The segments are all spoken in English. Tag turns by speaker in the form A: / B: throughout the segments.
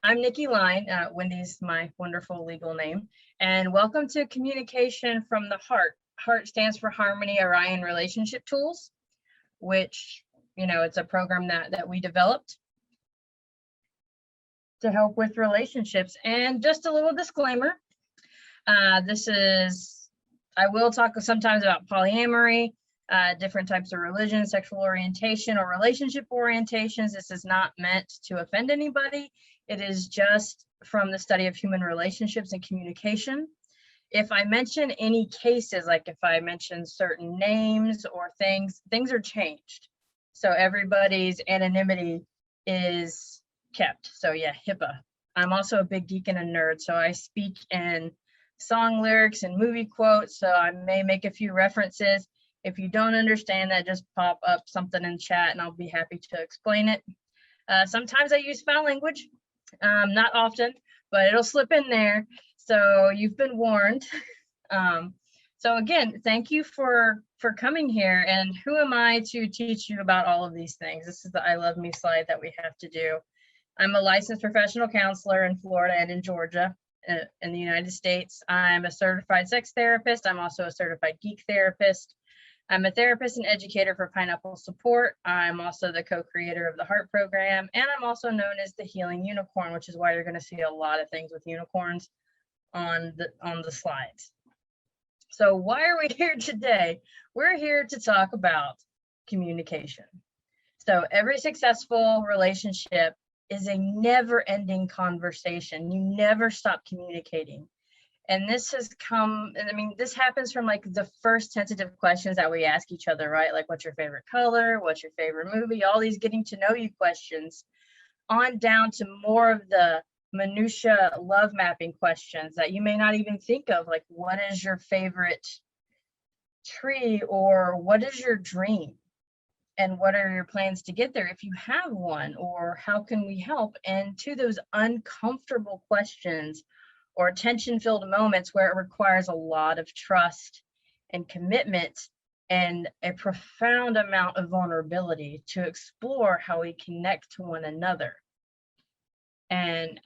A: I'm Nicki Line. Wendy's my wonderful legal name. And welcome to Communication from the HART. HART stands for Harmony Arion Relationship Tools, which, it's a program that we developed to help with relationships. And just a little disclaimer, I will talk sometimes about polyamory, different types of religion, sexual orientation, or relationship orientations. This is not meant to offend anybody. It is just from the study of human relationships and communication. If I mention any cases, like if I mention certain names or things are changed. So everybody's anonymity is kept. So yeah, HIPAA. I'm also a big geek and a nerd, so I speak in song lyrics and movie quotes, so I may make a few references. If you don't understand that, just pop up something in chat and I'll be happy to explain it. Sometimes I use foul language, not often, but it'll slip in there. So you've been warned. So again, thank you for coming here. And who am I to teach you about all of these things? This is the I love me slide that we have to do. I'm a licensed professional counselor in Florida and in Georgia in the United States. I'm a certified sex therapist. I'm also a certified geek therapist. I'm a therapist and educator for Pineapple Support. I'm also the co-creator of the HART program, and I'm also known as the Healing Unicorn, which is why you're going to see a lot of things with unicorns on the slides. So why are we here today? We're here to talk about communication. So every successful relationship is a never-ending conversation. You never stop communicating. And this has come, this happens from like the first tentative questions that we ask each other, right? Like, what's your favorite color? What's your favorite movie? All these getting to know you questions, on down to more of the minutia love mapping questions that you may not even think of, like, what is your favorite tree, or what is your dream? And what are your plans to get there if you have one, or how can we help? And to those uncomfortable questions or tension-filled moments where it requires a lot of trust and commitment and a profound amount of vulnerability to explore how we connect to one another. And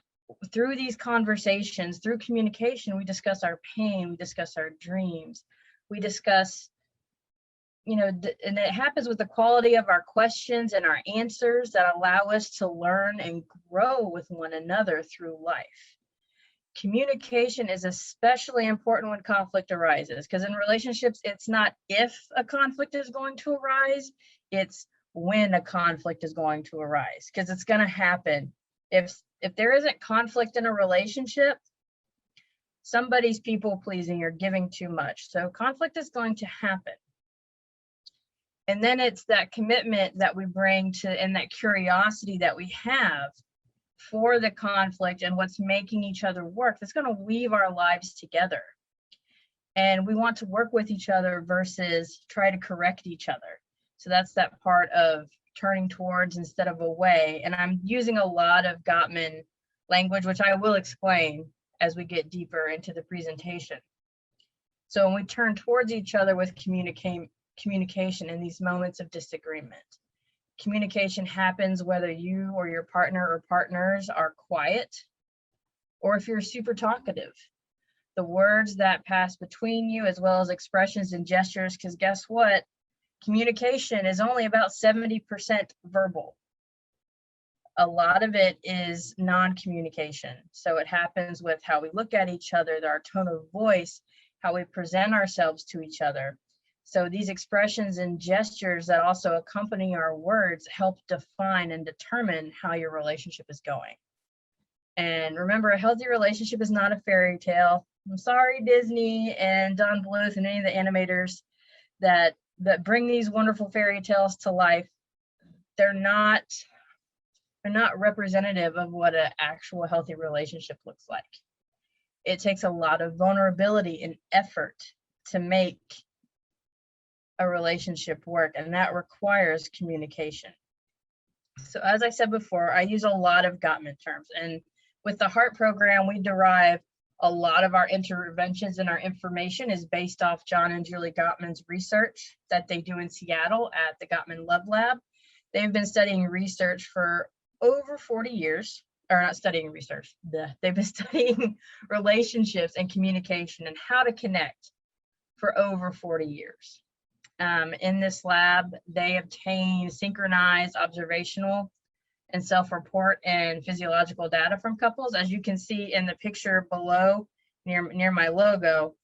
A: through these conversations, through communication, we discuss our pain, we discuss our dreams, we discuss, and it happens with the quality of our questions and our answers that allow us to learn and grow with one another through life. Communication is especially important when conflict arises, because in relationships, it's not if a conflict is going to arise, it's when a conflict is going to arise, because it's going to happen. If there isn't conflict in a relationship, somebody's people pleasing or giving too much. So conflict is going to happen. And then it's that commitment that we bring to, and that curiosity that we have for the conflict and what's making each other work, that's going to weave our lives together. And we want to work with each other versus try to correct each other. So that's that part of turning towards instead of away. And I'm using a lot of Gottman language, which I will explain as we get deeper into the presentation. So when we turn towards each other with communication in these moments of disagreement, communication happens whether you or your partner or partners are quiet or if you're super talkative. The words that pass between you, as well as expressions and gestures, because guess what? Communication is only about 70% verbal. A lot of it is non-communication. So it happens with how we look at each other, our tone of voice, how we present ourselves to each other. So these expressions and gestures that also accompany our words help define and determine how your relationship is going. And remember, a healthy relationship is not a fairy tale. I'm sorry, Disney and Don Bluth and any of the animators that bring these wonderful fairy tales to life. They're not representative of what an actual healthy relationship looks like. It takes a lot of vulnerability and effort to make a relationship work, and that requires communication. So as I said before, I use a lot of Gottman terms, and with the HART program, we derive a lot of our interventions, and our information is based off John and Julie Gottman's research that they do in Seattle at the Gottman Love Lab. They've been studying research for over 40 years, or not studying research, they've been studying relationships and communication and how to connect for over 40 years. In this lab, they obtain synchronized observational and self-report and physiological data from couples. As you can see in the picture below, near my logo,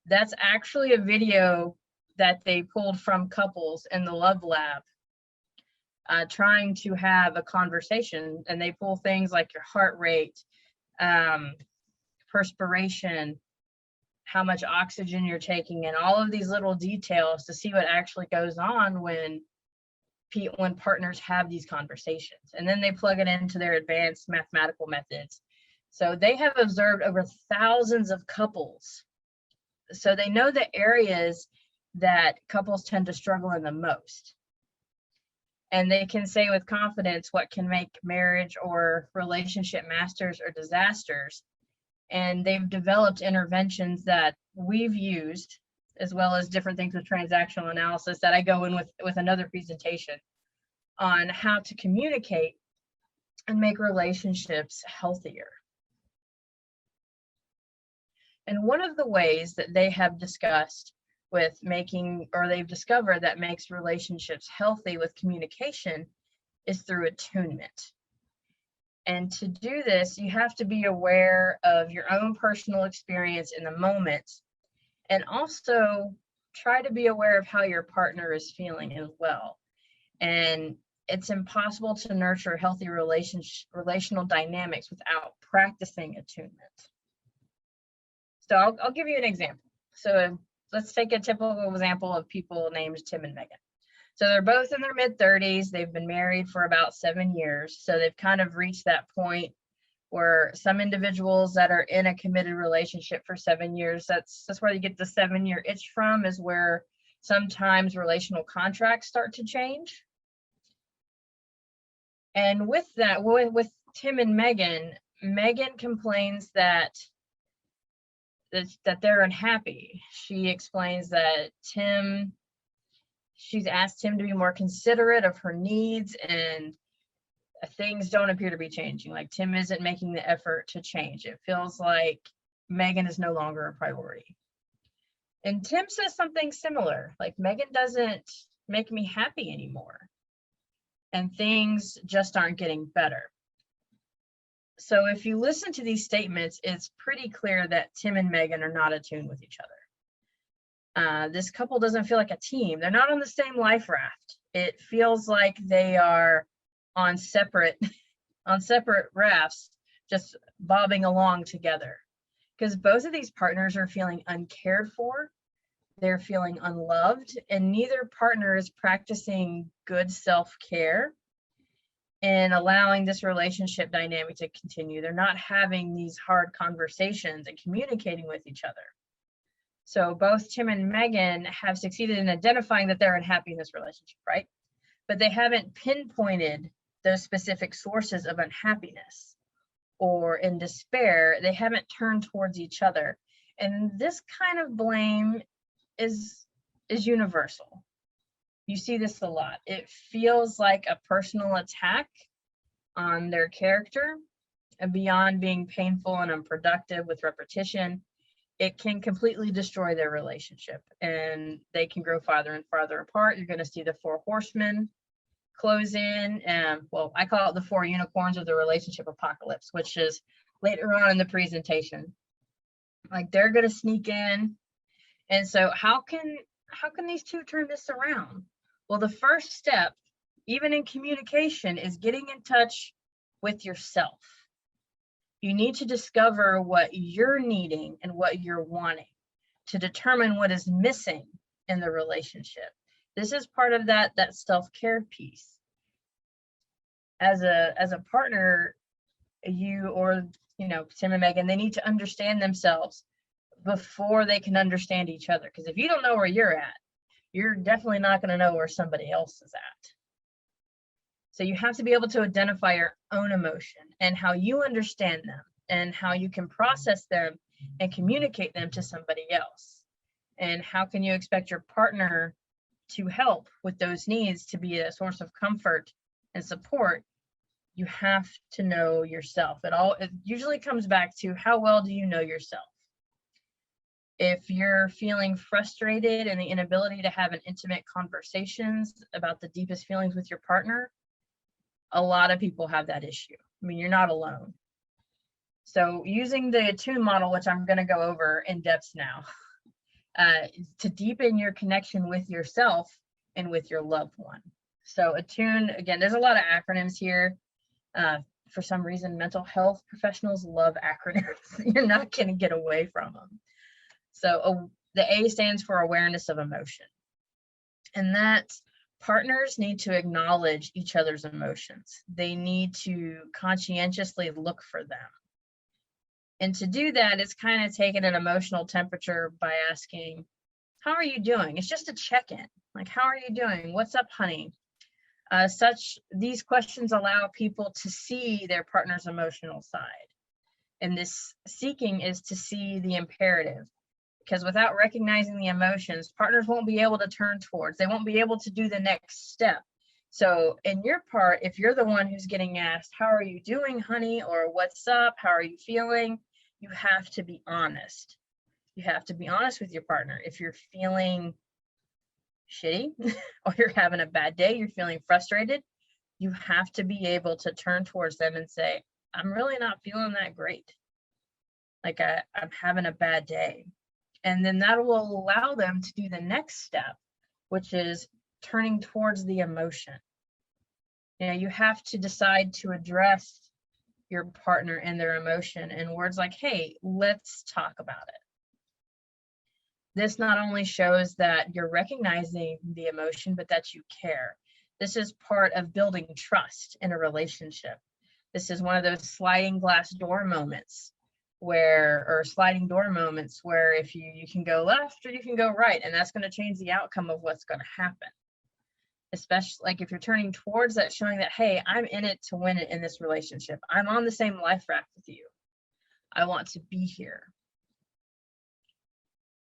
A: that's actually a video that they pulled from couples in the Love Lab, trying to have a conversation. And they pull things like your heart rate, perspiration, how much oxygen you're taking, and all of these little details to see what actually goes on when partners have these conversations. And then they plug it into their advanced mathematical methods. So they have observed over thousands of couples. So they know the areas that couples tend to struggle in the most. And they can say with confidence what can make marriage or relationship masters or disasters. And they've developed interventions that we've used, as well as different things with transactional analysis that I go in with another presentation on how to communicate and make relationships healthier. And one of the ways that they have discussed with they've discovered that makes relationships healthy with communication is through attunement. And to do this, you have to be aware of your own personal experience in the moment, and also try to be aware of how your partner is feeling as well. And it's impossible to nurture healthy relational dynamics without practicing attunement. So I'll give you an example. So let's take a typical example of people named Tim and Megan. So they're both in their mid-30s. They've been married for about 7 years. So they've kind of reached that point where some individuals that are in a committed relationship for 7 years, that's where you get the 7-year itch from, is where sometimes relational contracts start to change. And with that, with Tim and Megan, Megan complains that they're unhappy. She explains that she's asked Tim to be more considerate of her needs, and things don't appear to be changing. Like, Tim isn't making the effort to change. It feels like Megan is no longer a priority. And Tim says something similar, like, Megan doesn't make me happy anymore, and things just aren't getting better. So if you listen to these statements, it's pretty clear that Tim and Megan are not attuned with each other. This couple doesn't feel like a team. They're not on the same life raft. It feels like they are on separate rafts, just bobbing along together. Because both of these partners are feeling uncared for, they're feeling unloved, and neither partner is practicing good self-care and allowing this relationship dynamic to continue. They're not having these hard conversations and communicating with each other. So both Tim and Megan have succeeded in identifying that they're unhappy in this relationship, right? But they haven't pinpointed those specific sources of unhappiness, or in despair, they haven't turned towards each other. And this kind of blame is universal. You see this a lot. It feels like a personal attack on their character, and beyond being painful and unproductive with repetition, it can completely destroy their relationship, and they can grow farther and farther apart. You're going to see the 4 horsemen close in, and well, I call it the 4 unicorns of the relationship apocalypse, which is later on in the presentation. Like, they're going to sneak in. And so how can these two turn this around? Well, the first step, even in communication, is getting in touch with yourself. You need to discover what you're needing and what you're wanting to determine what is missing in the relationship. This is part of that self-care piece. As a partner, Tim and Megan, they need to understand themselves before they can understand each other. Because if you don't know where you're at, you're definitely not going to know where somebody else is at. So you have to be able to identify your own emotion and how you understand them and how you can process them and communicate them to somebody else. And how can you expect your partner to help with those needs, to be a source of comfort and support You have to know yourself. It usually comes back to, how well do you know yourself? If you're feeling frustrated and the inability to have an intimate conversations about the deepest feelings with your partner, a lot of people have that issue. I mean, you're not alone. So using the ATTUNE model, which I'm going to go over in depth now, to deepen your connection with yourself and with your loved one. So ATTUNE, again, there's a lot of acronyms here. For some reason, mental health professionals love acronyms. You're not going to get away from them. So the A stands for awareness of emotion. And that partners need to acknowledge each other's emotions. They need to conscientiously look for them. And to do that, it's kind of taking an emotional temperature by asking, how are you doing? It's just a check-in. Like, how are you doing? What's up, honey? These questions allow people to see their partner's emotional side. And this seeking is to see the imperative, because without recognizing the emotions, partners won't be able to turn towards, they won't be able to do the next step. So in your part, if you're the one who's getting asked, how are you doing, honey? Or what's up? How are you feeling? You have to be honest. You have to be honest with your partner. If you're feeling shitty or you're having a bad day, you're feeling frustrated, you have to be able to turn towards them and say, I'm really not feeling that great. Like I'm having a bad day. And then that will allow them to do the next step, which is turning towards the emotion. You know, you have to decide to address your partner and their emotion in words like, hey, let's talk about it. This not only shows that you're recognizing the emotion, but that you care. This is part of building trust in a relationship. This is one of those sliding glass door moments or sliding door moments where if you can go left or you can go right, and that's going to change the outcome of what's going to happen. Especially like if you're turning towards that, showing that, hey, I'm in it to win it in this relationship. I'm on the same life raft with you. I want to be here.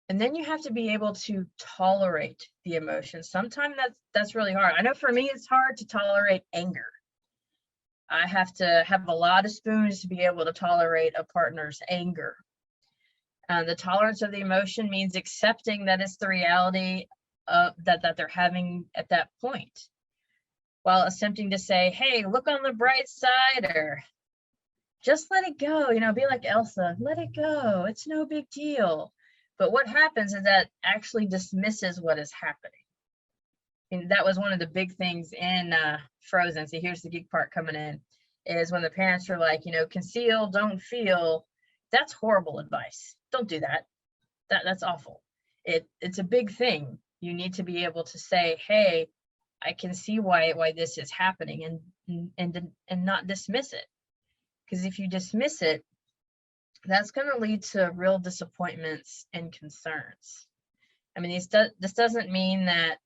A: And then you have to be able to tolerate the emotions. Sometimes that's really hard. I know for me, it's hard to tolerate anger. I have to have a lot of spoons to be able to tolerate a partner's anger. The tolerance of the emotion means accepting that it's the reality that they're having at that point, while attempting to say, hey, look on the bright side, or just let it go, be like Elsa, let it go, it's no big deal. But what happens is that actually dismisses what is happening. And that was one of the big things in Frozen. See, here's the geek part coming in, is when the parents are like, conceal, don't feel. That's horrible advice. Don't do that. That's awful. It's a big thing. You need to be able to say, hey, I can see why this is happening, and not dismiss it. Because if you dismiss it, that's going to lead to real disappointments and concerns. I mean, this doesn't mean that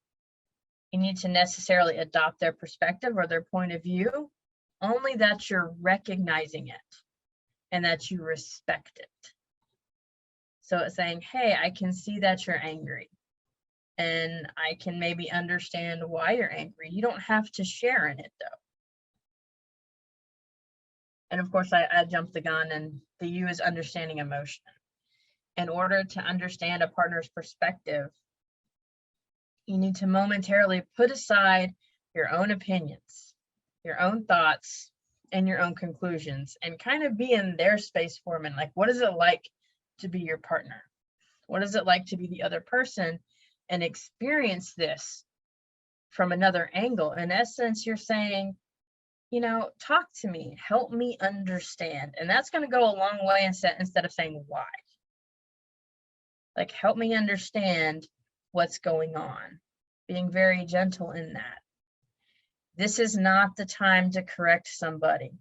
A: you need to necessarily adopt their perspective or their point of view, only that you're recognizing it and that you respect it. So it's saying, hey, I can see that you're angry, and I can maybe understand why you're angry. You don't have to share in it, though. And of course, I jumped the gun, and the U is understanding emotion. In order to understand a partner's perspective, you need to momentarily put aside your own opinions, your own thoughts, and your own conclusions, and kind of be in their space for a minute. Like, what is it like to be your partner? What is it like to be the other person and experience this from another angle? In essence, you're saying, talk to me, help me understand. And that's going to go a long way instead of saying why. Like, help me understand what's going on, being very gentle in that. This is not the time to correct somebody.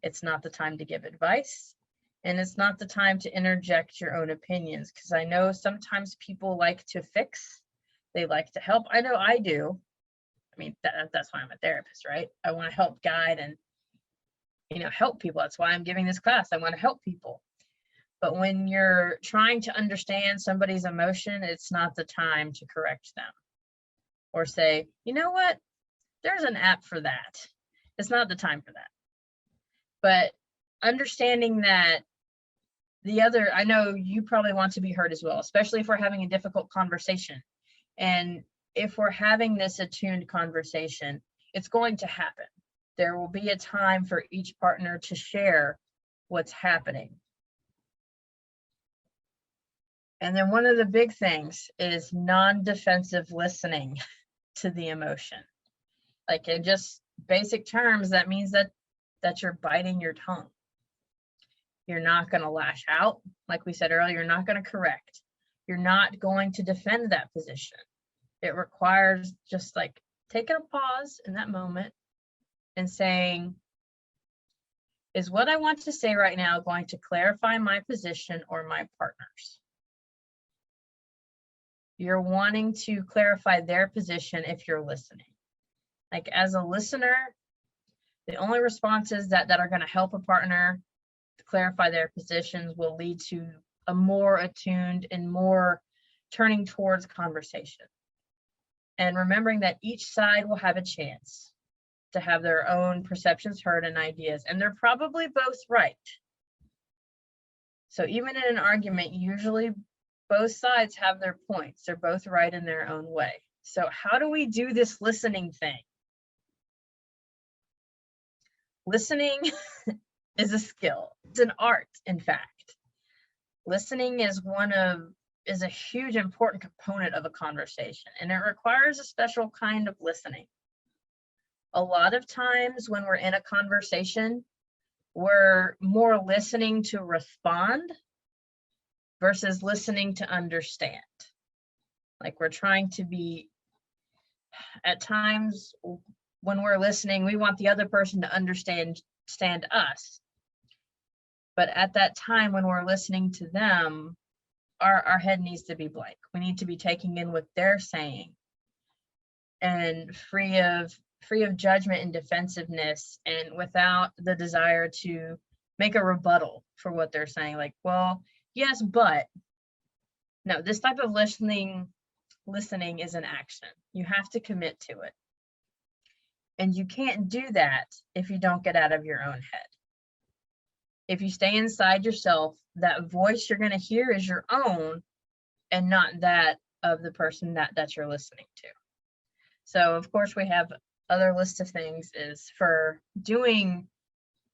A: It's not the time to give advice, and it's not the time to interject your own opinions, because I know sometimes people like to fix, they like to help. I know I do. I mean, that's why I'm a therapist, right? I want to help guide and, help people. That's why I'm giving this class. I want to help people. But when you're trying to understand somebody's emotion, it's not the time to correct them or say, you know what? There's an app for that. It's not the time for that. But understanding that the other, I know you probably want to be heard as well, especially if we're having a difficult conversation. And if we're having this attuned conversation, it's going to happen. There will be a time for each partner to share what's happening. And then one of the big things is non-defensive listening to the emotion. Like, in just basic terms, that means that you're biting your tongue. You're not going to lash out. Like we said earlier, you're not going to correct. You're not going to defend that position. It requires just like taking a pause in that moment and saying, is what I want to say right now going to clarify my position or my partner's? You're wanting to clarify their position if you're listening. Like, as a listener, the only responses that are going to help a partner to clarify their positions will lead to a more attuned and more turning towards conversation. And remembering that each side will have a chance to have their own perceptions heard and ideas, and they're probably both right. So even in an argument, usually both sides have their points. They're both right in their own way. So how do we do this listening thing? Listening is a skill. It's an art, in fact. Listening is a huge important component of a conversation, and it requires a special kind of listening. A lot of times when we're in a conversation, we're more listening to respond versus listening to understand. Like, we're trying to be, at times when we're listening, we want the other person to understand us. But at that time when we're listening to them, our head needs to be blank. We need to be taking in what they're saying and free of judgment and defensiveness, and without the desire to make a rebuttal for what they're saying. Like, well, yes, but no, this type of listening is an action. You have to commit to it. And you can't do that if you don't get out of your own head. If you stay inside yourself, that voice you're going to hear is your own and not that of the person that you're listening to. So of course we have other list of things is for doing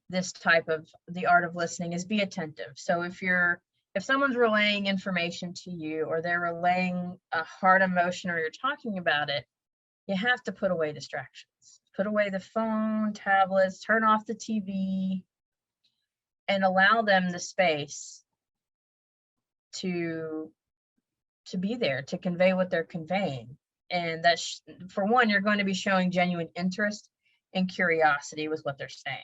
A: this type of the art of listening is be attentive. So if someone's relaying information to you, or they're relaying a hard emotion, or you're talking about it, you have to put away distractions. Put away the phone, tablets, turn off the TV, and allow them the space to be there, to convey what they're conveying. And that's, for one, you're going to be showing genuine interest and curiosity with what they're saying.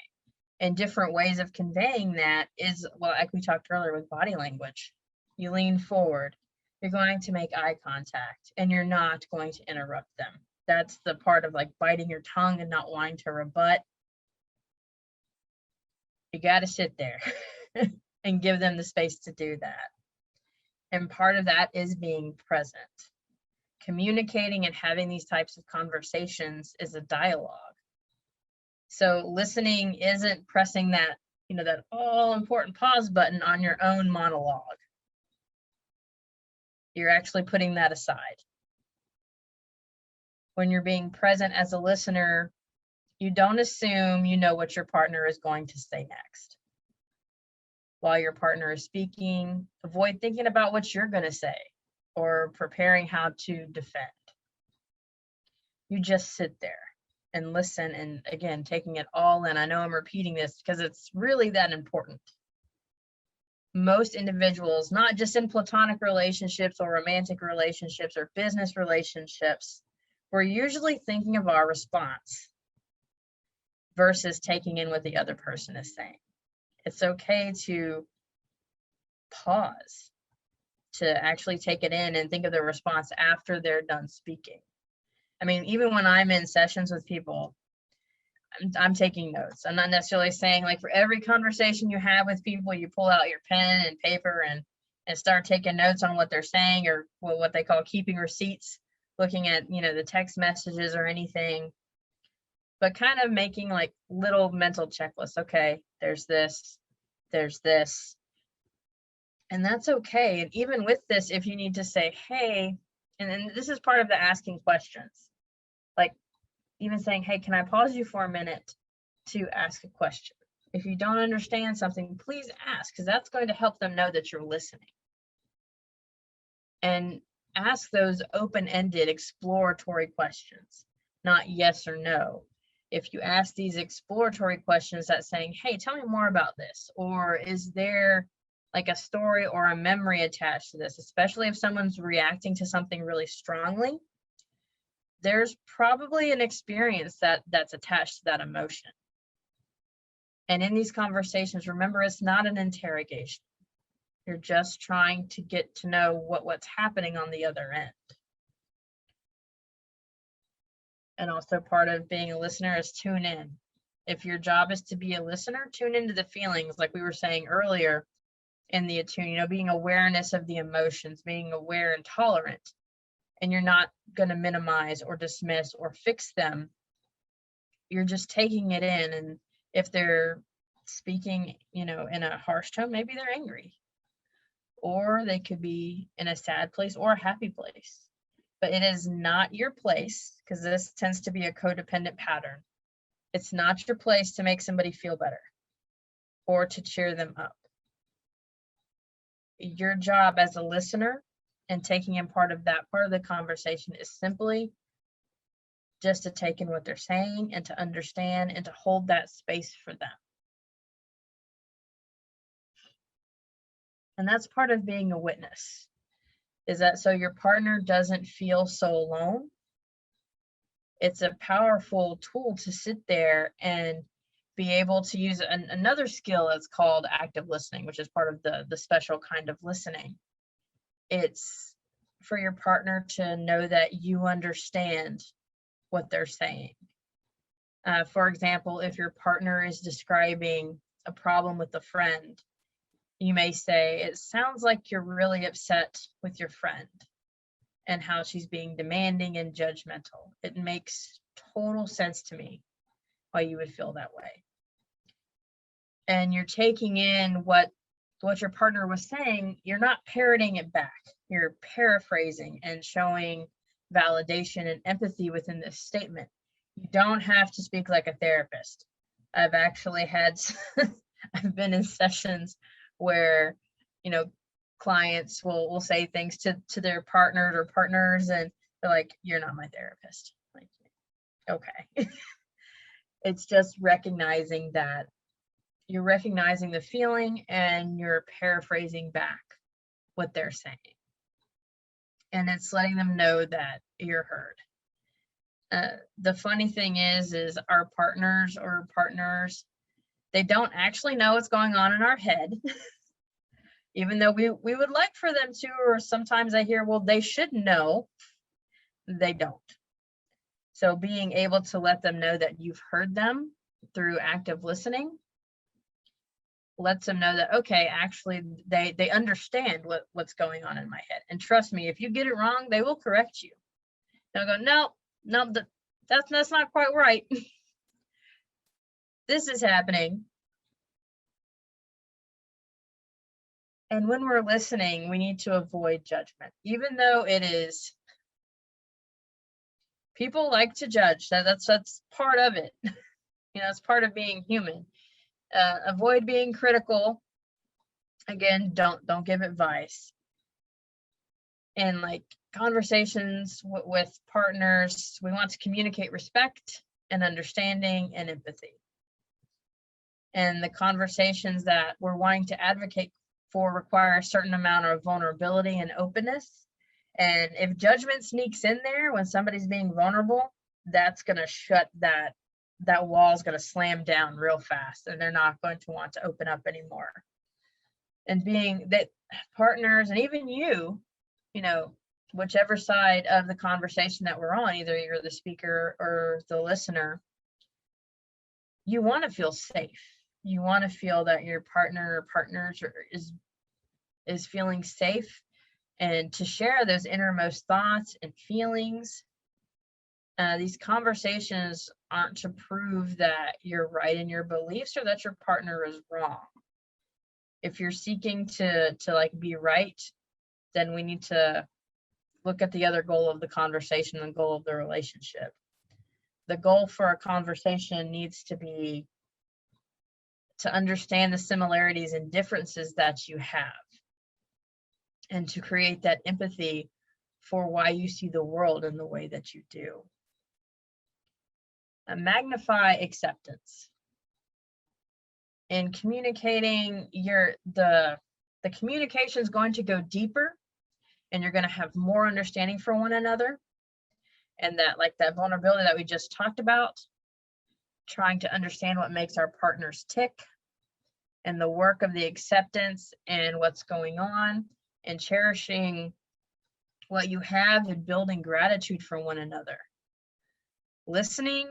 A: And different ways of conveying that is, well, like we talked earlier with body language. You lean forward, you're going to make eye contact, and you're not going to interrupt them. That's the part of like biting your tongue and not wanting to rebut. You got to sit there and give them the space to do that. And part of that is being present. Communicating and having these types of conversations is a dialogue. So listening isn't pressing that, that all important pause button on your own monologue. You're actually putting that aside. When you're being present as a listener, you don't assume you know what your partner is going to say next. While your partner is speaking, avoid thinking about what you're going to say or preparing how to defend. You just sit there and listen, and again, taking it all in. I know I'm repeating this because it's really that important. Most individuals, not just in platonic relationships or romantic relationships or business relationships, we're usually thinking of our response versus taking in what the other person is saying. It's okay to pause, to actually take it in and think of the response after they're done speaking. I mean, even when I'm in sessions with people, I'm taking notes. I'm not necessarily saying like for every conversation you have with people, you pull out your pen and paper and start taking notes on what they're saying, or what they call keeping receipts, looking at, the text messages or anything. but kind of making like little mental checklists. Okay, there's this, and that's okay. And even with this, if you need to say, hey, and then this is part of the asking questions, like even saying, hey, can I pause you for a minute to ask a question? If you don't understand something, please ask, because that's going to help them know that you're listening. And ask those open-ended exploratory questions, not yes or no. If you ask these exploratory questions that's saying, hey, tell me more about this, or is there like a story or a memory attached to this, especially if someone's reacting to something really strongly, there's probably an experience that's attached to that emotion. And in these conversations, remember, it's not an interrogation. You're just trying to get to know what's happening on the other end. And also part of being a listener is tune in. If your job is to be a listener, tune into the feelings, like we were saying earlier in the attune, being awareness of the emotions, being aware and tolerant. And you're not going to minimize or dismiss or fix them. You're just taking it in. And if they're speaking, in a harsh tone, maybe they're angry. Or they could be in a sad place or a happy place. But it is not your place, because this tends to be a codependent pattern. It's not your place to make somebody feel better or to cheer them up. Your job as a listener and taking in part of that part of the conversation is simply just to take in what they're saying and to understand and to hold that space for them. And that's part of being a witness, is that so your partner doesn't feel so alone. It's a powerful tool to sit there and be able to use another skill that's called active listening, which is part of the special kind of listening. It's for your partner to know that you understand what they're saying. For example, if your partner is describing a problem with a friend, you may say, it sounds like you're really upset with your friend and how she's being demanding and judgmental. It makes total sense to me why you would feel that way. And you're taking in what your partner was saying. You're not parroting it back. You're paraphrasing and showing validation and empathy within this statement. You don't have to speak like a therapist. I've actually had, I've been in sessions where, clients will say things to their partners or partners, and they're like, you're not my therapist. Like, okay. It's just recognizing that you're recognizing the feeling and you're paraphrasing back what they're saying. And it's letting them know that you're heard. The funny thing is our partners, they don't actually know what's going on in our head, even though we would like for them to, or sometimes I hear, well, they should know. They don't. So being able to let them know that you've heard them through active listening lets them know that, okay, actually they understand what's going on in my head. And trust me, if you get it wrong, they will correct you. They'll go, no, that's not quite right. This is happening. And when we're listening, we need to avoid judgment, even though it is, people like to judge. That's part of it. It's part of being human. Avoid being critical. Again, don't give advice. And like conversations with partners, we want to communicate respect and understanding and empathy. And the conversations that we're wanting to advocate for require a certain amount of vulnerability and openness. And if judgment sneaks in there when somebody's being vulnerable, that's going to shut that wall is going to slam down real fast, and they're not going to want to open up anymore. And being that partners, and even you, whichever side of the conversation that we're on, either you're the speaker or the listener, you want to feel safe. You want to feel that your partner or partners is feeling safe, and to share those innermost thoughts and feelings. These conversations aren't to prove that you're right in your beliefs or that your partner is wrong. If you're seeking to like be right, then we need to look at the other goal of the conversation, the goal of the relationship. The goal for a conversation needs to be to understand the similarities and differences that you have, and to create that empathy for why you see the world in the way that you do. Magnify acceptance. In communicating, the communication is going to go deeper, and you're going to have more understanding for one another. And that, like that vulnerability that we just talked about, trying to understand what makes our partners tick, and the work of the acceptance and what's going on, and cherishing what you have and building gratitude for one another. Listening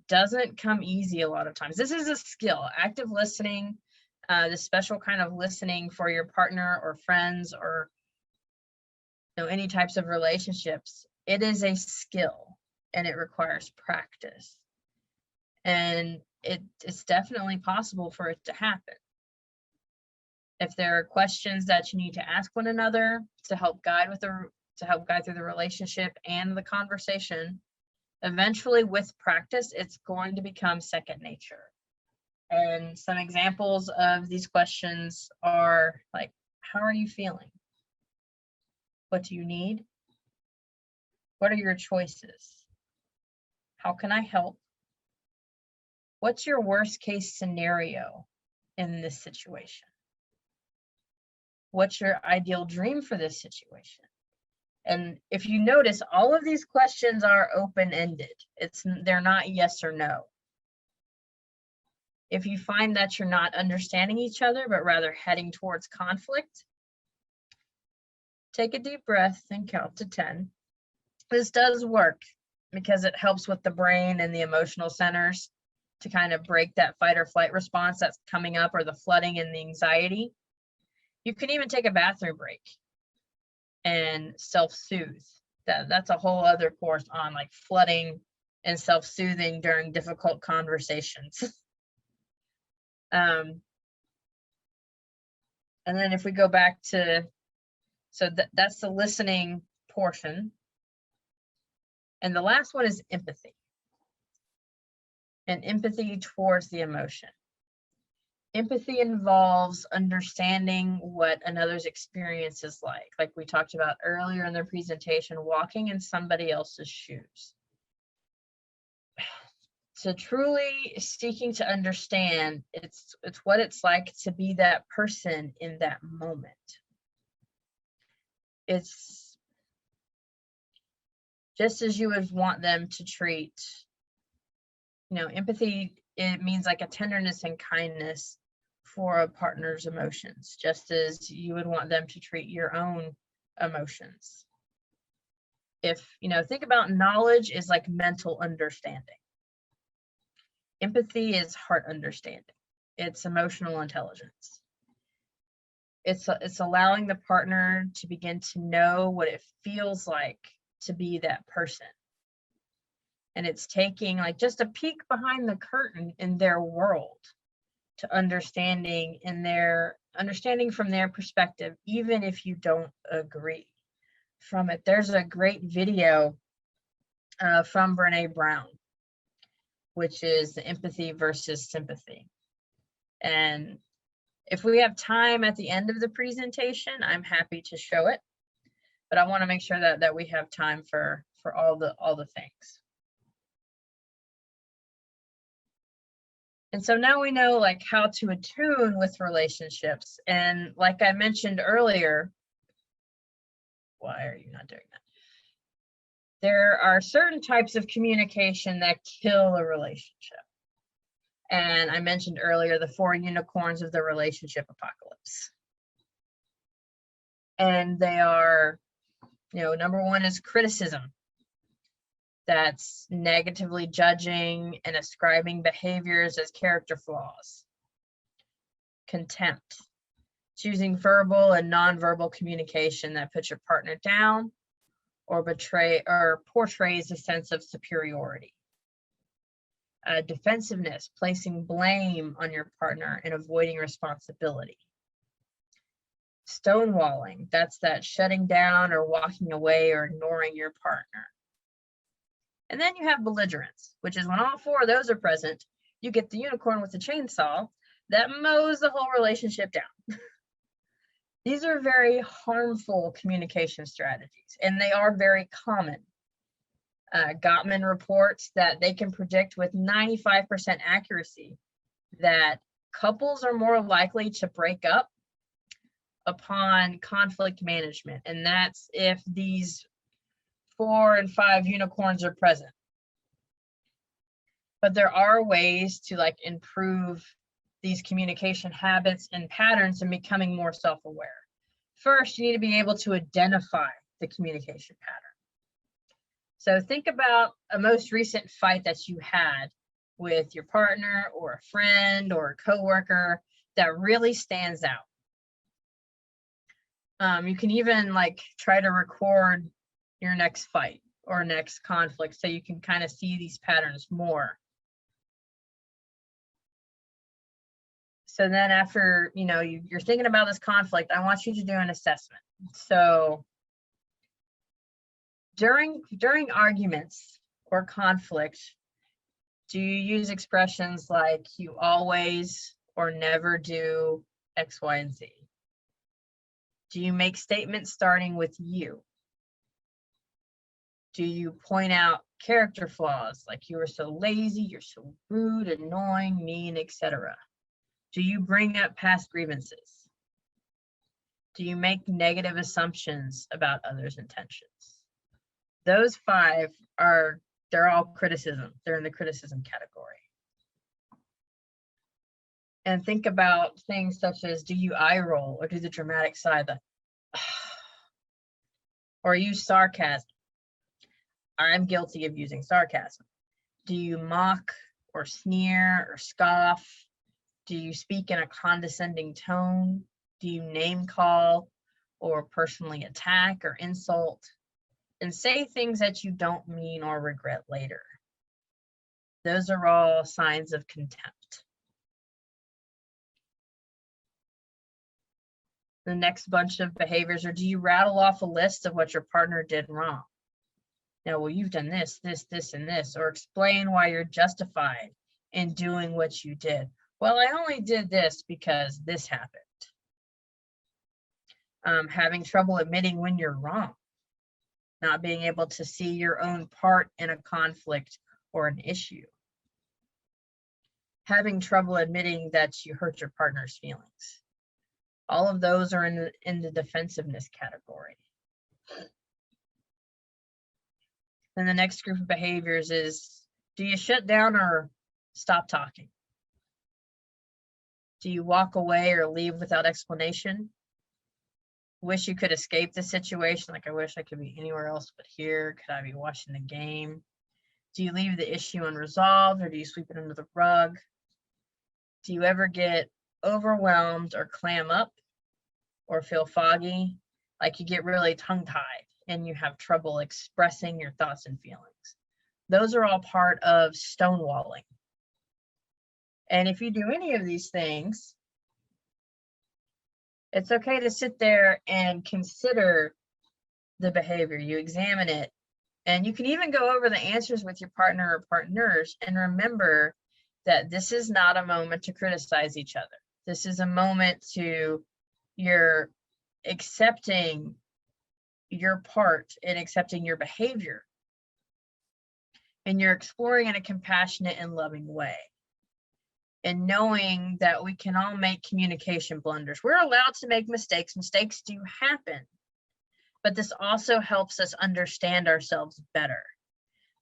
A: doesn't come easy a lot of times. This is a skill. Active listening, the special kind of listening for your partner or friends or any types of relationships. It is a skill, and it requires practice. And it's definitely possible for it to happen. If there are questions that you need to ask one another to help guide through the relationship and the conversation, eventually with practice, it's going to become second nature. And some examples of these questions are like, how are you feeling? What do you need? What are your choices? How can I help? What's your worst case scenario in this situation? What's your ideal dream for this situation? And if you notice, all of these questions are open-ended. They're not yes or no. If you find that you're not understanding each other, but rather heading towards conflict, take a deep breath and count to 10. This does work because it helps with the brain and the emotional centers to kind of break that fight or flight response that's coming up, or the flooding and the anxiety. You can even take a bathroom break and self-soothe. That's a whole other course on like flooding and self-soothing during difficult conversations. And then if we go back to, so that's the listening portion. And the last one is empathy. And empathy towards the emotion. Empathy involves understanding what another's experience is like we talked about earlier in the presentation, walking in somebody else's shoes. So truly seeking to understand, it's what it's like to be that person in that moment. It's just as you would want them to treat, empathy, it means like a tenderness and kindness for a partner's emotions, just as you would want them to treat your own emotions. If, think about knowledge is like mental understanding. Empathy is heart understanding. It's emotional intelligence. It's allowing the partner to begin to know what it feels like to be that person. And it's taking like just a peek behind the curtain in their world to understanding from their perspective, even if you don't agree from it. There's a great video from Brene Brown, which is the empathy versus sympathy. And if we have time at the end of the presentation, I'm happy to show it, but I want to make sure that we have time for all the things. And so now we know like how to attune with relationships. And like I mentioned earlier, why are you not doing that? There are certain types of communication that kill a relationship. And I mentioned earlier the 4 unicorns of the relationship apocalypse. And they are, number 1 is criticism. That's negatively judging and ascribing behaviors as character flaws. Contempt, choosing verbal and nonverbal communication that puts your partner down or betray or portrays a sense of superiority. Defensiveness, placing blame on your partner and avoiding responsibility. Stonewalling, that's that shutting down or walking away or ignoring your partner. And then you have belligerence, which is when all four of those are present, you get the unicorn with the chainsaw that mows the whole relationship down. These are very harmful communication strategies, and they are very common. Gottman reports that they can predict with 95% accuracy that couples are more likely to break up upon conflict management, and that's if these 4 and 5 unicorns are present. But there are ways to like improve these communication habits and patterns and becoming more self-aware. First, you need to be able to identify the communication pattern. So think about a most recent fight that you had with your partner or a friend or a coworker that really stands out. You can even like try to record your next fight or next conflict so you can kind of see these patterns more. So then after, you know, you're thinking about this conflict, I want you to do an assessment. So during arguments or conflict, do you use expressions like you always or never do X, Y, and Z? Do you make statements starting with you? Do you point out character flaws like you are so lazy, you're so rude, annoying, mean, etc.? Do you bring up past grievances? Do you make negative assumptions about others' intentions? Those 5 they're all criticism. They're in the criticism category. And think about things such as, do you eye roll or do the dramatic sigh, or use sarcasm? I'm guilty of using sarcasm. Do you mock or sneer or scoff? Do you speak in a condescending tone? Do you name call or personally attack or insult? And say things that you don't mean or regret later. Those are all signs of contempt. The next bunch of behaviors are, do you rattle off a list of what your partner did wrong? Now, well, you've done this, this, this, and this, or explain why you're justified in doing what you did. Well, I only did this because this happened. Having trouble admitting when you're wrong. Not being able to see your own part in a conflict or an issue. Having trouble admitting that you hurt your partner's feelings. All of those are in the defensiveness category. Then the next group of behaviors is, do you shut down or stop talking? Do you walk away or leave without explanation? Wish you could escape the situation, like I wish I could be anywhere else but here. Could I be watching the game? Do you leave the issue unresolved or do you sweep it under the rug? Do you ever get overwhelmed or clam up or feel foggy, like you get really tongue-tied and you have trouble expressing your thoughts and feelings? Those are all part of stonewalling. And if you do any of these things, it's okay to sit there and consider the behavior. You examine it, and you can even go over the answers with your partner or partners, and remember that this is not a moment to criticize each other. This is a moment to you're accepting your part and accepting your behavior, and you're exploring in a compassionate and loving way. And knowing that we can all make communication blunders. We're allowed to make mistakes. Mistakes do happen. But this also helps us understand ourselves better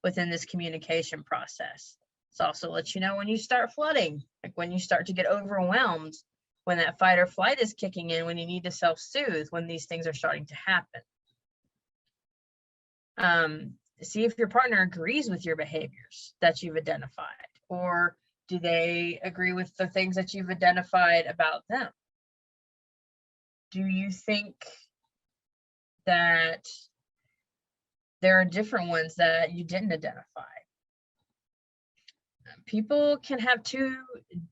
A: within this communication process. It's also lets you know when you start flooding, like when you start to get overwhelmed, when that fight or flight is kicking in, when you need to self-soothe, when these things are starting to happen. See if your partner agrees with your behaviors that you've identified, or do they agree with the things that you've identified about them? Do you think that there are different ones that you didn't identify. People can have two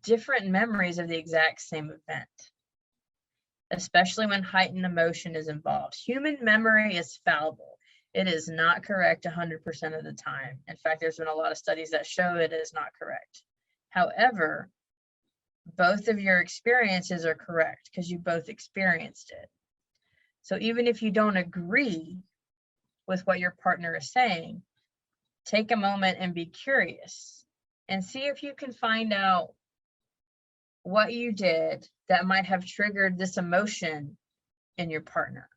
A: different memories of the exact same event, especially when heightened emotion is involved. Human memory is fallible. It is not correct 100% of the time. In fact, there's been a lot of studies that show it is not correct. However, both of your experiences are correct because you both experienced it. So even if you don't agree with what your partner is saying, take a moment and be curious and see if you can find out what you did that might have triggered this emotion in your partner.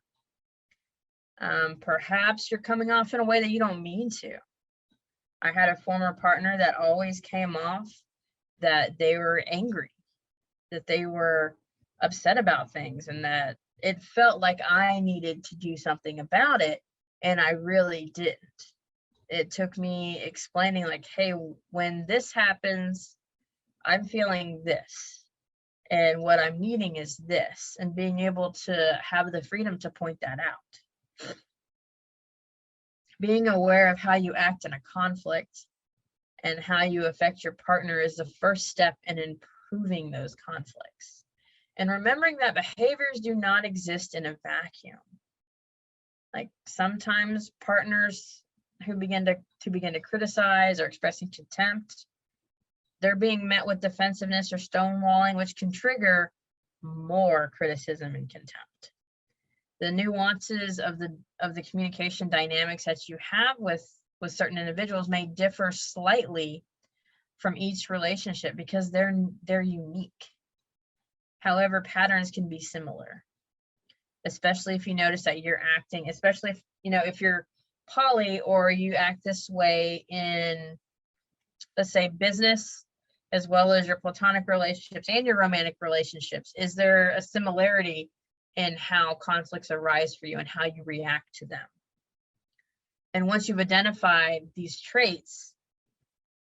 A: Perhaps you're coming off in a way that you don't mean to. I had a former partner that always came off that they were angry, that they were upset about things, and that it felt like I needed to do something about it, and I really didn't. It took me explaining like, hey, when this happens, I'm feeling this, and what I'm needing is this, and being able to have the freedom to point that out. Being aware of how you act in a conflict and how you affect your partner is the first step in improving those conflicts. And remembering that behaviors do not exist in a vacuum. Like sometimes partners who begin to criticize or expressing contempt, they're being met with defensiveness or stonewalling, which can trigger more criticism and contempt. The nuances of the communication dynamics that you have with certain individuals may differ slightly from each relationship because they're unique. However, patterns can be similar, especially if you notice that you're acting, especially if, if you're poly or you act this way in, let's say, business, as well as your platonic relationships and your romantic relationships. Is there a similarity in how conflicts arise for you and how you react to them? And once you've identified these traits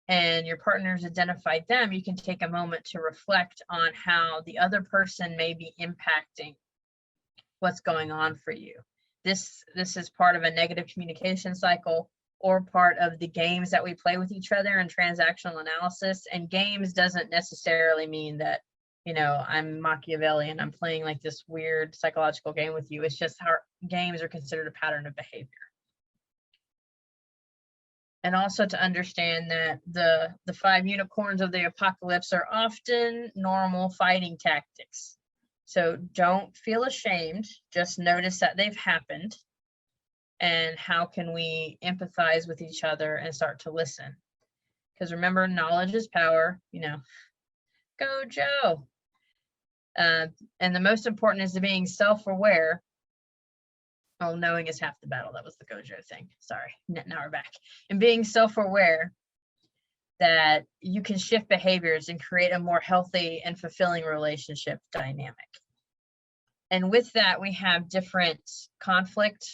A: and your partner's identified them, you can take a moment to reflect on how the other person may be impacting what's going on for you. This is part of a negative communication cycle or part of the games that we play with each other in transactional analysis. And games doesn't necessarily mean that, I'm Machiavellian, I'm playing like this weird psychological game with you. It's just how games are considered a pattern of behavior. And also to understand that the 5 unicorns of the apocalypse are often normal fighting tactics. So don't feel ashamed, just notice that they've happened and how can we empathize with each other and start to listen. Because remember, knowledge is power, Go Joe. And the most important is being self-aware. Oh, knowing is half the battle. That was the Gojo thing. Sorry. Now we're back. And being self-aware that you can shift behaviors and create a more healthy and fulfilling relationship dynamic. And with that, we have different conflict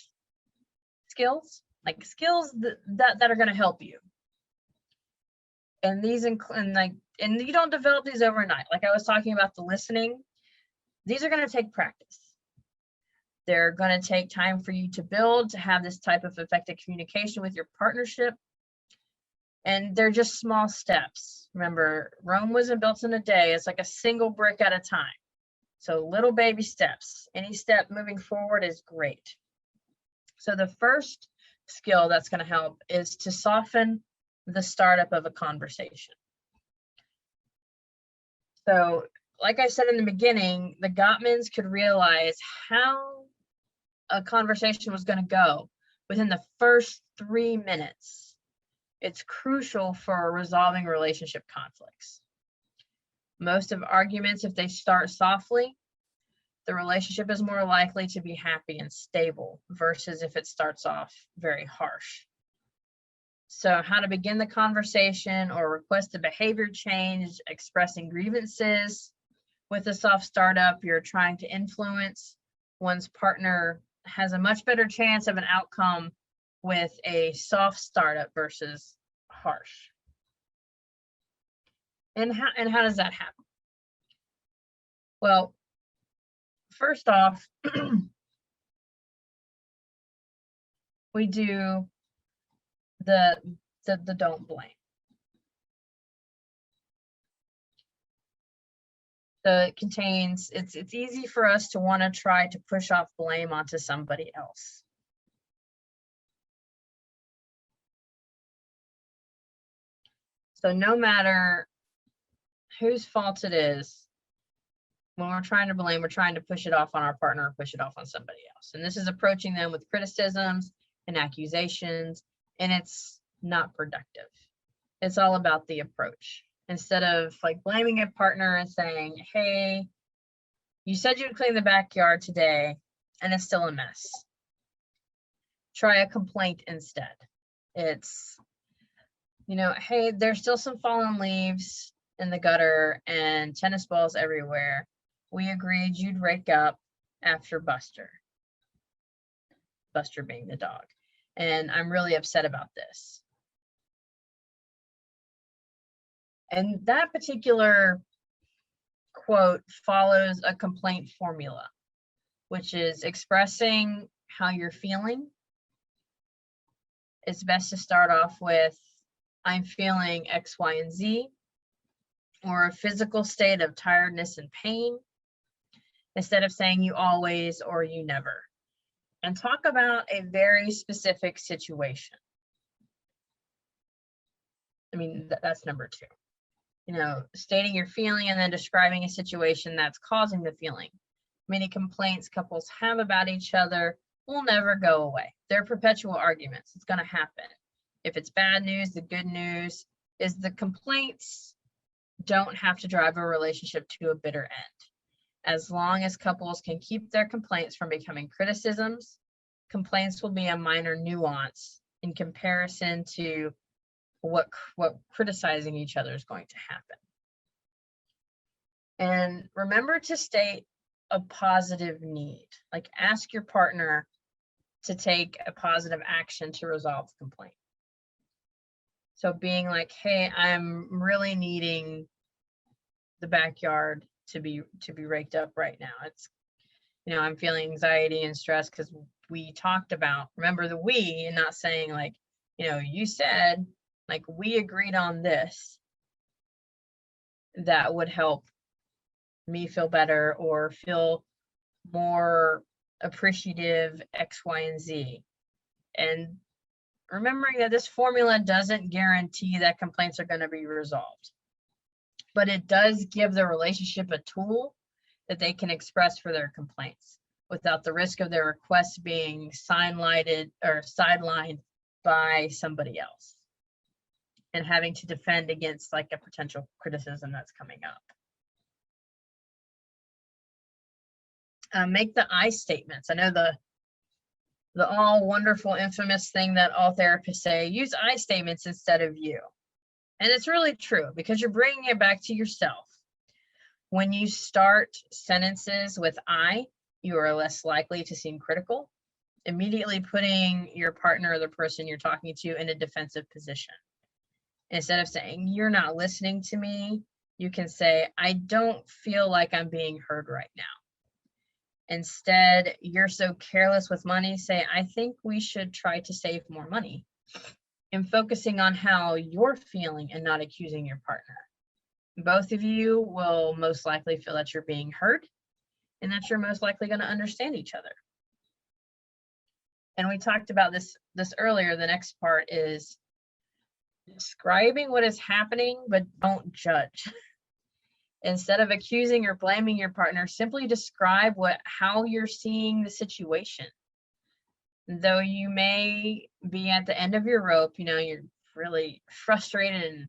A: skills, like skills that are going to help you. And these and you don't develop these overnight. Like I was talking about the listening, these are going to take practice. They're going to take time for you to build, to have this type of effective communication with your partnership. And they're just small steps. Remember, Rome wasn't built in a day. It's like a single brick at a time. So little baby steps. Any step moving forward is great. So the first skill that's going to help is to soften the startup of a conversation. So like I said in the beginning, the Gottmans could realize how a conversation was going to go within the first 3 minutes. It's crucial for resolving relationship conflicts. Most of arguments, if they start softly, the relationship is more likely to be happy and stable versus if it starts off very harsh. So how to begin the conversation or request a behavior change, expressing grievances. With a soft startup, you're trying to influence. One's partner has a much better chance of an outcome with a soft startup versus harsh. And how does that happen? Well, first off, we do the don't blame. So it contains, it's easy for us to want to try to push off blame onto somebody else. So no matter whose fault it is, when we're trying to blame, we're trying to push it off on our partner or push it off on somebody else. And this is approaching them with criticisms and accusations, and it's not productive. It's all about the approach. Instead of like blaming a partner and saying, hey, you said you'd clean the backyard today and it's still a mess. Try a complaint instead. It's, you know, hey, there's still some fallen leaves in the gutter and tennis balls everywhere. We agreed you'd rake up after Buster. Buster being the dog. And I'm really upset about this. And that particular quote follows a complaint formula, which is expressing how you're feeling. It's best to start off with, I'm feeling X, Y, and Z, or a physical state of tiredness and pain, instead of saying you always or you never. And talk about a very specific situation. I mean, that's number 2. You know, stating your feeling and then describing a situation that's causing the feeling. Many complaints couples have about each other will never go away. They're perpetual arguments. It's going to happen. If it's bad news, the good news is the complaints don't have to drive a relationship to a bitter end. As long as couples can keep their complaints from becoming criticisms, complaints will be a minor nuance in comparison to what criticizing each other is going to happen. And remember to state a positive need. Like, ask your partner to take a positive action to resolve the complaint. So being like, hey, I'm really needing the backyard to be raked up right now. It's, you know, I'm feeling anxiety and stress because we talked about, remember the we, and not saying like, you know, you said, like, we agreed on this, that would help me feel better or feel more appreciative, X, Y, and Z. And remembering that this formula doesn't guarantee that complaints are going to be resolved, but it does give the relationship a tool that they can express for their complaints without the risk of their requests being sidelined by somebody else and having to defend against like a potential criticism that's coming up. Make the I statements. I know the all wonderful, infamous thing that all therapists say, use I statements instead of you. And it's really true because you're bringing it back to yourself. When you start sentences with I, you are less likely to seem critical, immediately putting your partner or the person you're talking to in a defensive position. Instead of saying, you're not listening to me, you can say, I don't feel like I'm being heard right now. Instead, you're so careless with money, say, I think we should try to save more money. And focusing on how you're feeling and not accusing your partner. Both of you will most likely feel that you're being heard and that you're most likely going to understand each other. And we talked about this earlier. The next part is describing what is happening, but don't judge. Instead of accusing or blaming your partner, simply describe how you're seeing the situation. Though you may be at the end of your rope, you know, you're really frustrated and,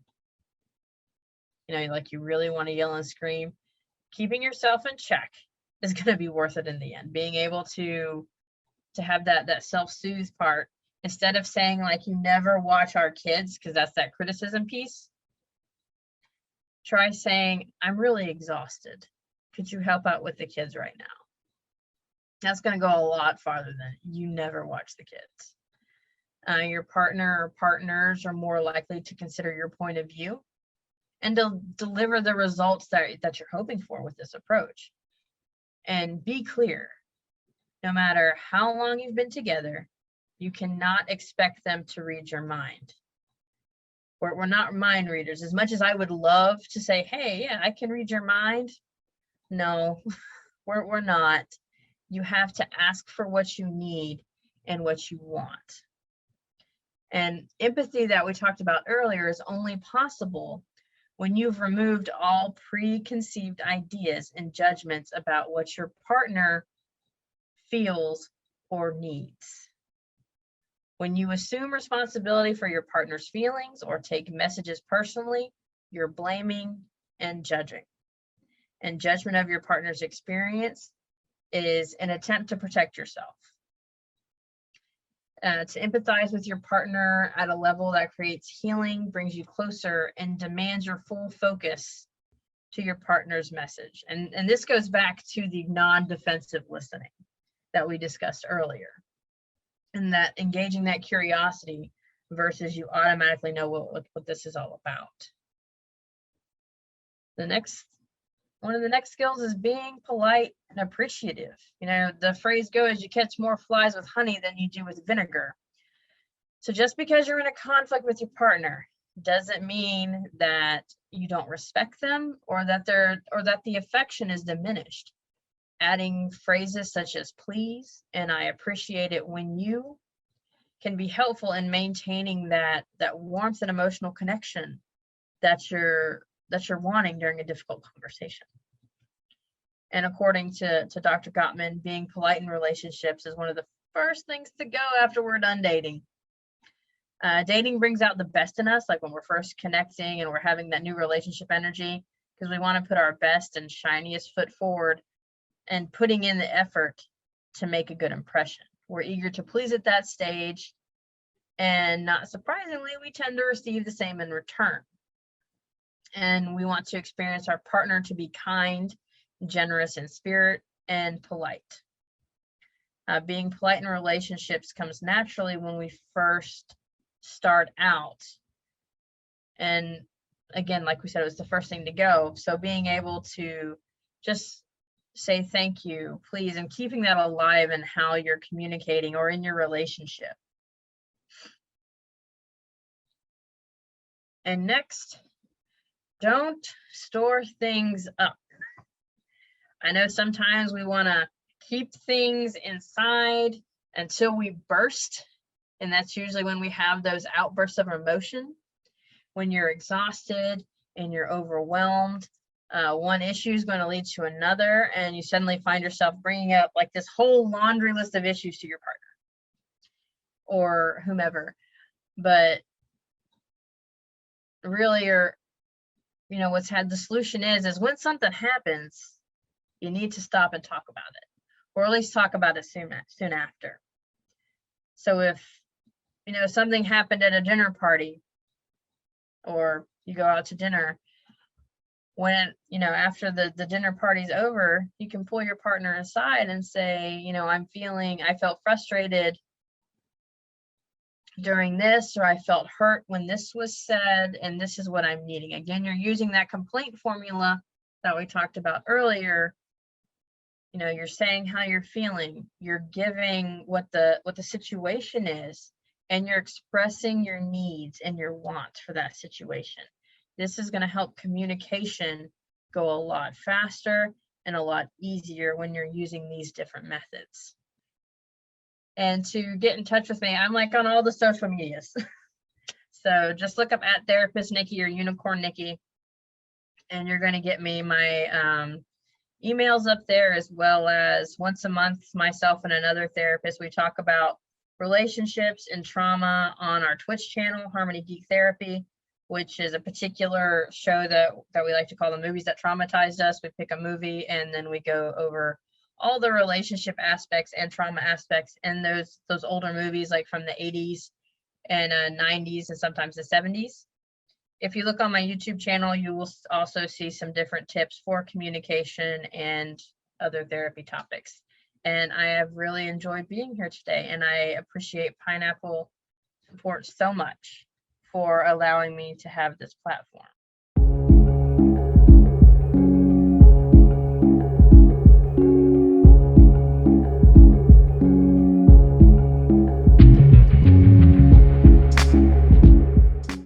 A: you know, like you really want to yell and scream, keeping yourself in check is going to be worth it in the end. Being able to have that self-soothe part, instead of saying like, you never watch our kids, because that's that criticism piece. Try saying, I'm really exhausted. Could you help out with the kids right now? That's going to go a lot farther than you never watch the kids. Your partner or partners are more likely to consider your point of view and to deliver the results that you're hoping for with this approach. And be clear, no matter how long you've been together, You cannot expect them to read your mind. We're not mind readers. As much as I would love to say, hey, yeah, I can read your mind. No, we're not. You have to ask for what you need and what you want. And empathy that we talked about earlier is only possible when you've removed all preconceived ideas and judgments about what your partner feels or needs. When you assume responsibility for your partner's feelings or take messages personally, you're blaming and judging. And judgment of your partner's experience is an attempt to protect yourself. To empathize with your partner at a level that creates healing, brings you closer, and demands your full focus to your partner's message. And this goes back to the non-defensive listening that we discussed earlier. And that engaging that curiosity versus you automatically know what this is all about. One of the next skills is being polite and appreciative. You know, the phrase goes, you catch more flies with honey than you do with vinegar. So just because you're in a conflict with your partner doesn't mean that you don't respect them or that the affection is diminished. Adding phrases such as please and I appreciate it when you can be helpful in maintaining that warmth and emotional connection that you're wanting during a difficult conversation. And according to Dr. Gottman, being polite in relationships is one of the first things to go after we're done dating. Dating brings out the best in us, like when we're first connecting and we're having that new relationship energy, because we want to put our best and shiniest foot forward and putting in the effort to make a good impression. We're eager to please at that stage, and not surprisingly, we tend to receive the same in return. And we want to experience our partner to be kind, generous in spirit, and polite. Being polite in relationships comes naturally when we first start out. And again, like we said, it was the first thing to go. So being able to just say thank you, please, and keeping that alive in how you're communicating or in your relationship. And next, don't store things up. I know sometimes we want to keep things inside until we burst, and that's usually when we have those outbursts of emotion, when you're exhausted and you're overwhelmed. One issue is going to lead to another, and you suddenly find yourself bringing up like this whole laundry list of issues to your partner or whomever. But really, the solution is when something happens, you need to stop and talk about it, or at least talk about it soon after. So if something happened at a dinner party, or you go out to dinner, when after the dinner party's over, you can pull your partner aside and say, I felt frustrated during this, or I felt hurt when this was said, and this is what I'm needing. Again, you're using that complaint formula that we talked about earlier. You're saying how you're feeling, you're giving what the situation is, and you're expressing your needs and your wants for that situation. This is going to help communication go a lot faster and a lot easier when you're using these different methods. And to get in touch with me, I'm like on all the social medias. So just look up @therapist Nicki or Unicorn Nicki, and you're going to get me my emails up there, as well as once a month, myself and another therapist, we talk about relationships and trauma on our Twitch channel, Harmony Geek Therapy, which is a particular show that we like to call the movies that traumatized us. We pick a movie and then we go over all the relationship aspects and trauma aspects in those older movies, like from the 80s and 90s and sometimes the 70s. If you look on my YouTube channel, you will also see some different tips for communication and other therapy topics. And I have really enjoyed being here today, and I appreciate Pineapple Support so much for allowing me to have this platform.